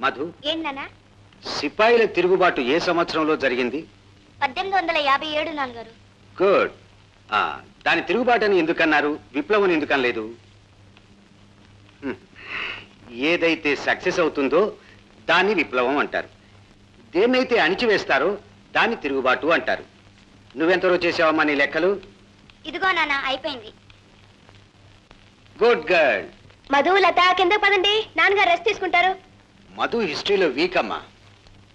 మధు, ఏంటన్నా? సిపాయిల తిరుగుబాటు ఏ సంవత్సరంలో జరిగింది? 1857 నాన్నగారు. గుడ్. దాని తిరుగుబాటుని ఎందుకన్నారు, విప్లవం ఎందుకనలేదు? ఏదైతే సక్సెస్ అవుతుందో దాన్ని విప్లవం అంటారు, దేన్నైతే అణిచివేస్తారో దాన్ని తిరుగుబాటు అంటారు. నువ్వెంతలో చేసావమ్మా నీ లెక్కలు? ఇదిగో నాన్న, అయిపోయింది. Good girl. మధు, లత కింద పదండి, నాన్నగారు రెస్ట్ తీసుకుంటారు. మధు హిస్టరీలో వీక్ అమ్మా.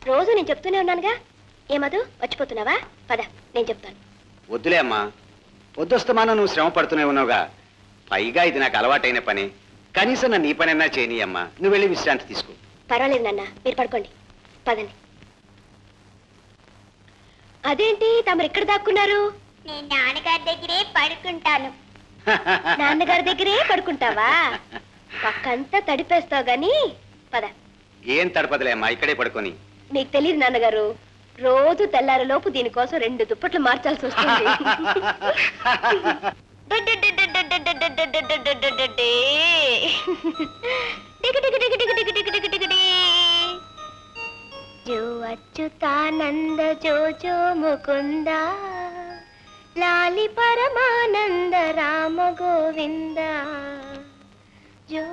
రోజు నేను చెప్తూనే ఉన్నానుగా. ఏ మధు, వచ్చిపోతున్నావా? పద, నేను చెప్తాను. వద్దులే అమ్మా, పొద్దుస్తమానం నువ్వు శ్రమ పడుతూనే ఉన్నావుగా. పైగా ఇది నాకు అలవాటైన పని, కనీసం నన్ను ఈ పనైనా చేయని అమ్మా. నువ్వు వెళ్ళి విశ్రాంతి తీసుకో. పర్వాలేదు నాన్న, మీరు పడుకోండి. పదండి. అదేంటి తమరు ఇక్కడ దాక్కున్నారు? నేను నాన్నగారి దగ్గరే పడుకుంటాను. నాన్నగారి దగ్గరే పడుకుంటావా? పక్కంతా తడిపేస్తావు గాని పద. ఏం తడపదలే అమ్మా, ఇక్కడే పడుకొని. నీకు తెలియదు నాన్నగారు, రోజు తెల్లారలోపు దీనికోసం 2 దుప్పట్లు మార్చాల్సి వస్తుంది. జో అచ్యుతానంద జో జో ముకుంద లాలి పరమానంద రామ గోవింద జో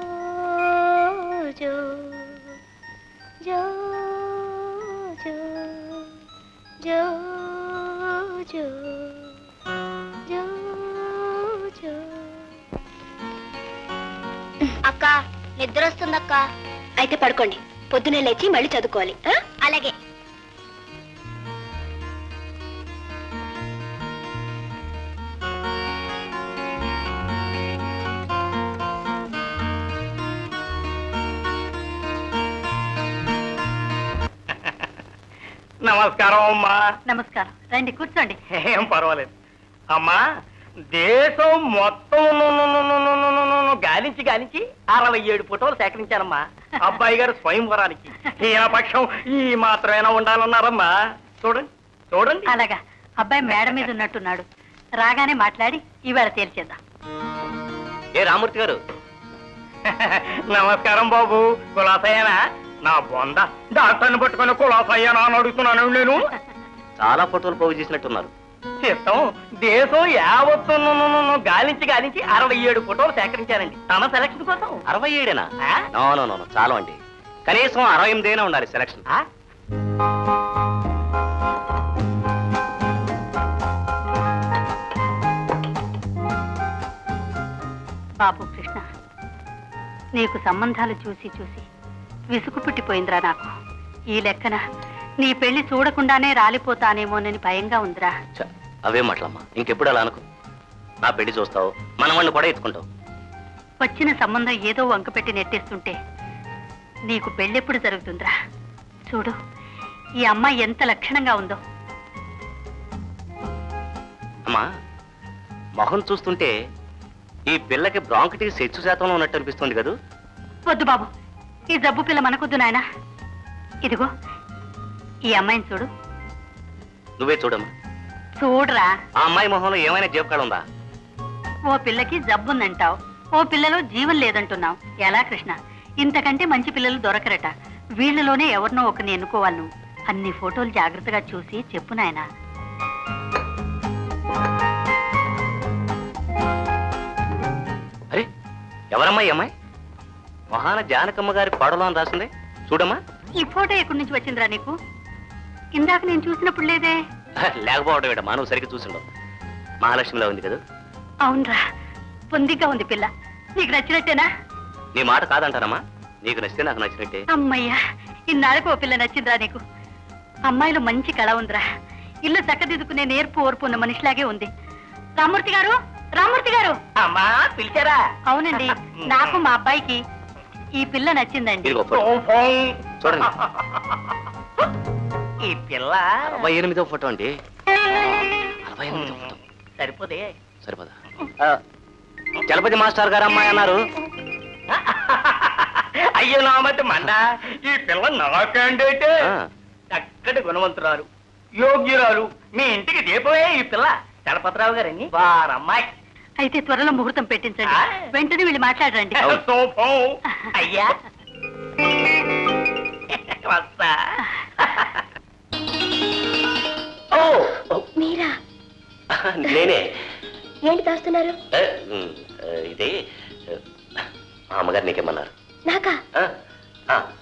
జో జో జో జో జో జో జో. అక్క, నిద్ర వస్తుందక్క. అయితే పడుకోండి, పొద్దునే లేచి మళ్ళీ చదువుకోవాలి. అలాగే. నమస్కారం అమ్మా. నమస్కారం, రండి కూర్చోండి. ఏం పర్వాలేదు అమ్మా. దేశం మొత్తం గాలించి 67 ఫోటోలు సేకరించానమ్మా. అబ్బాయి గారు స్వయంవరానికి. ఈయన పక్షం ఈ మాత్రమేనా ఉండాలన్నారమ్మా. చూడండి చూడండి. అలాగా, అబ్బాయి మేడ మీద ఉన్నట్టున్నాడు. రాగానే మాట్లాడి ఇవాళ తేల్చేద్దాం. ఏ రామూర్తి గారు. నమస్కారం బాబు. కులాసయ్యనా? నా బొంద డాక్టర్ని పట్టుకుని కులాసయ్యనా అని అడుగుతున్నాను నేను. చాలా ఫోటోలు పోగు చేసినట్టున్నారు. చిత్తం, దేశం యావత్తు గాలించి 67 ఫోటోలు సేకరించారండి తన సెలక్షన్ కోసం. 67ఏనా? నో చాలా అండి, కనీసం 68 ఉండాలి సెలక్షన్. బాబు కృష్ణ, నీకు సంబంధాలు చూసి విసుగు పుట్టిపోయిందిరా నాకు. ఈ లెక్కన నీ పెళ్లి చూడకుండానే రాలిపోతానేమోనని భయంగా ఉందిరా. అవే మాటలమ్మా, ఇంకెప్పుడు అలా అనుకో. నా పెళ్లి చూస్తావు, మనవాళ్ళు కూడా ఎత్తుకుంటావు. వచ్చిన సంబంధం ఏదో వంక పెట్టి నెట్టేస్తుంటే నీకు పెళ్ళెప్పుడు జరుగుతుందిరా? చూడు, ఈ అమ్మాయి ఎంత లక్షణంగా ఉందో. అమ్మా, మొహం చూస్తుంటే ఈ పిల్లకి బ్రాంకిటిస్ హెచ్చు శాతంలో ఉన్నట్టు అనిపిస్తుంది కదా. వద్దు బాబు, ఈ జబ్బు పిల్ల మనకొద్దు నాయనా. ఇదిగో ఈ అమ్మాయిని చూడు. నువ్వే చూడమ్మా. చూడరా. ఆ అమ్మాయి మొహంలో ఏమైనా జీవకాడ ఉందా? ఓ పిల్లకి జబ్బుందంటావు, ఓ పిల్లలో జీవం లేదంటున్నావు. ఎలా కృష్ణ? ఇంతకంటే మంచి పిల్లలు దొరకరట. వీళ్ళలోనే ఎవరినో ఒకరిని ఎన్నుకోవాలి నువ్వు. అన్ని ఫోటోలు జాగ్రత్తగా చూసి చెప్పు నాయనా. అరే, ఎవరమ్మా ఈ అమ్మాయి? మహాన జానకమ్మ గారి పాడలో అని రాసింది. చూడమ్మా. ఈ ఫోటో ఎక్కడి నుంచి వచ్చిందిరా నీకు? ఇందాక నేను చూసినప్పుడు లేదే. లేకపోవడం ఏంటమ్మా, నువ్వు సరిగ్గా చూసిండవు. మహాలక్ష్మిలో ఉంది కదా. అవునరా, పొందిగా ఉంది పిల్ల. నీకు నచ్చినట్టేనా? నీ మాట కాదంటారమ్మా, నీకు నచ్చితే నాకు నచ్చినట్టే. అమ్మయ్యా, ఇన్నాళ్ళకు ఓ పిల్ల నచ్చిందిరా నీకు. అమ్మాయిలో మంచి కళ ఉందిరా. ఇల్లు చక్కదిద్దుకునే నేర్పు ఓర్పు ఉన్న మనిషిలాగే ఉంది. రామూర్తి గారు, రామూర్తి గారు. అమ్మా, పిలిచారా? అవునండి, నాకు మా అబ్బాయికి ఈ పిల్ల నచ్చిందండి. చూడండి, ఈ పిల్ల 68వ ఫోటో అండి. 68వ ఫోటో సరిపోతే సరిపదా? చలపతి మాస్టర్ గారు అమ్మాయి అన్నారు. అయ్యో నా మధ్య మండ. ఈ పిల్ల నాకేంటైతే చక్కటి గుణవంతురాలు, యోగ్యురాలు, మీ ఇంటికి దీపమే ఈ పిల్ల. చలపతిరావు గారని వారమ్మాయి. అయితే త్వరలో ముహూర్తం పెట్టించండి, వెంటనే వెళ్ళి మాట్లాడరండి. అయ్యా వస్తా. ఓ మీరా? నేనే. ఏంటి దాస్తున్నారు? ఇది మా అమ్మగారు నీకేమన్నారు? నాకా?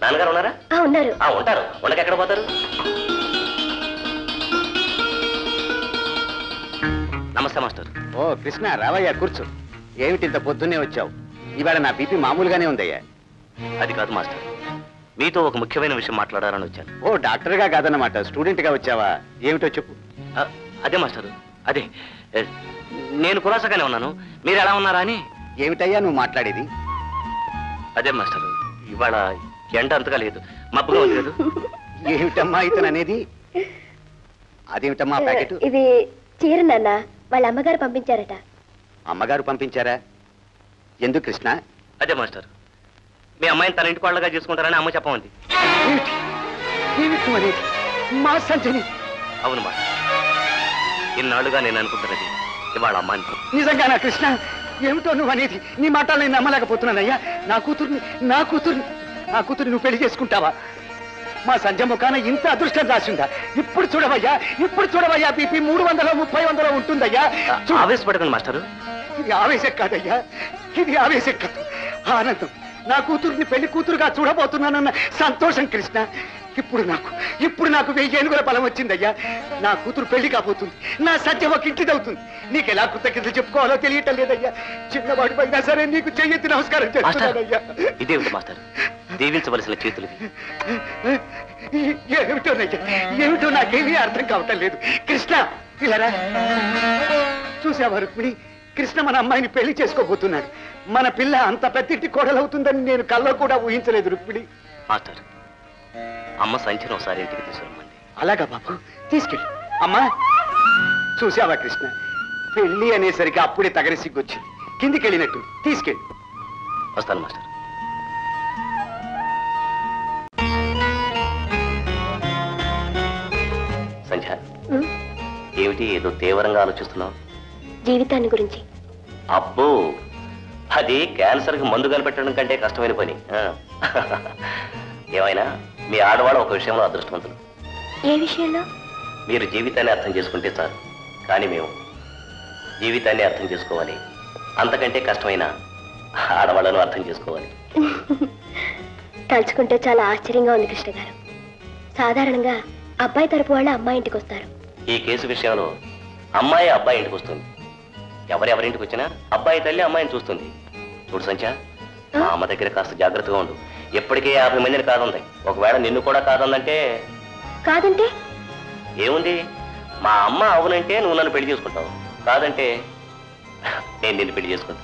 నాన్నగారు ఉన్నారా? ఉన్నారు. ఉంటారు. ఉండక ఎక్కడ పోతారు? నమస్తే మాస్టర్. ఓ కృష్ణ, రావయ్యా, కూర్చో. ఏమిటి ఇంత పొద్దున్నే వచ్చావు? ఇవాళ నా బీపీ మామూలుగానే ఉందయ్యా. అది కాదు మాస్టర్, మీతో ఒక ముఖ్యమైన విషయం మాట్లాడాలని వచ్చాను. ఓ డాక్టర్గా కాదన్నమాట, స్టూడెంట్గా వచ్చావా? ఏమిటో చెప్పు. అదే మాస్టర్, అదే నేను కులాసగానే ఉన్నాను, మీరు ఎలా ఉన్నారా అని. ఏమిటయ్యా నువ్వు మాట్లాడేది? అదే మాస్టర్, ఇవాళ ఎండ అంతగా లేదు, మబ్బుగా ఉంది లేదు. ఏమిటమ్మా ఇతను అనేది? అదేమిటమ్మా ప్యాకెట్? ఇది చీర నాన్న, వాళ్ళ అమ్మగారు పంపించారట. అమ్మగారు పంపించారా? ఎందుకు కృష్ణ? అదే మాస్టర్, మీ అమ్మాయిని తన ఇంటి వాళ్ళగా చేసుకుంటారని అమ్మ చెప్పమంది. మా సంజని? అవును మాస్టర్, ఇన్నాళ్ళుగా నేను అనుకుంటున్నది ఇవాళ అమ్మాయిని. నిజంగానా కృష్ణ? ఏమిటో నువ్వు అనేది? నీ మాటలు నేను నమ్మలేకపోతున్నానయ్యా. నా కూతుర్ని నువ్వు పెళ్లి చేసుకుంటావా? మా సంజ ముఖాన ఇంత అదృష్టం రాసిందా? ఇప్పుడు చూడవయ్యా బీపీ 300-300 ఉంటుందయ్యా. ఆవేశపడకండి మాస్టర్. ఇది ఆవేశం కాదయ్యా, ఇది ఆవేశం కాదు, ఆనందం. నా కూతుర్ని పెళ్లి కూతురుగా చూడబోతున్నానన్న సంతోషం కృష్ణ. ఇప్పుడు నాకు 1000 ఏనుగుల బలం వచ్చిందయ్యా. నా కూతురు పెళ్లి కాబోతుంది, నా సత్యం ఒక ఇంటిదవుతుంది. నీకు ఎలా కృతజ్ఞతలు చెప్పుకోవాలో తెలియటం లేదయ్యా. చిన్నవాడి పైనా సరే నీకు చెయ్యెత్తి నమస్కారం చేస్తున్నానయ్యా. ఇదేమిటి మాస్టర్, దీవించవలసిన చేతులు? ఏమిటో నాకేమీ అర్థం కావటం లేదు కృష్ణ. పిల్లరా, చూసావా రుక్మిణి, కృష్ణ మన అమ్మాయిని పెళ్లి చేసుకోబోతున్నాడు. మన పిల్ల అంత పెద్దింటి కోడలవుతుందని నేను కల్లో కూడా ఊహించలేదు రుక్మిణి. మాస్టర్, అమ్మ సంచిని ఒకసారి ఇంటికి తీసుకురమ్మండి. అలాగా బాబు, తీసుకెళ్ళి. అమ్మా, చూసావా కృష్ణ, పెళ్లి అనేసరికి అప్పుడే తగని సిగ్గొచ్చింది. కిందికి వెళ్ళినట్టు తీసుకెళ్ళి. వస్తాను మాస్టర్. సంధ్య, ఏమిటి ఏదో తీవ్రంగా ఆలోచిస్తున్నావు? జీవితాన్ని గురించి. అబ్బో, అది క్యాన్సర్కి మందు కనిపెట్టడం కంటే కష్టమైన పని. ఏమైనా మీ ఆడవాళ్ళు ఒక విషయంలో అదృష్టవంతులు. ఏ విషయంలో? మీరు జీవితాన్ని అర్థం చేసుకుంటే చాలు. కానీ మేము జీవితాన్ని అర్థం చేసుకోవాలి, అంతకంటే కష్టమైన ఆడవాళ్ళను అర్థం చేసుకోవాలి. తలుచుకుంటే చాలా ఆశ్చర్యంగా ఉంది కృష్ణ గారు. సాధారణంగా అబ్బాయి తరపు వాళ్ళు అమ్మాయి ఇంటికి వస్తారు. ఈ కేసు విషయంలో అమ్మాయి అబ్బాయి ఇంటికి వస్తుంది. ఎవరింటికి వచ్చినా అబ్బాయి తల్లి అమ్మాయిని చూస్తుంది. చూడు సంచ, మా అమ్మ దగ్గర కాస్త జాగ్రత్తగా ఉండు. ఎప్పటికే 50 మందిని కాదంది, ఒకవేళ నిన్ను కూడా కాదందంటే? కాదంటే ఏముంది, మా అమ్మ అవునంటే నువ్వు నన్ను పెళ్లి చేసుకుంటావు, కాదంటే నేను నిన్ను పెళ్లి చేసుకుంటా.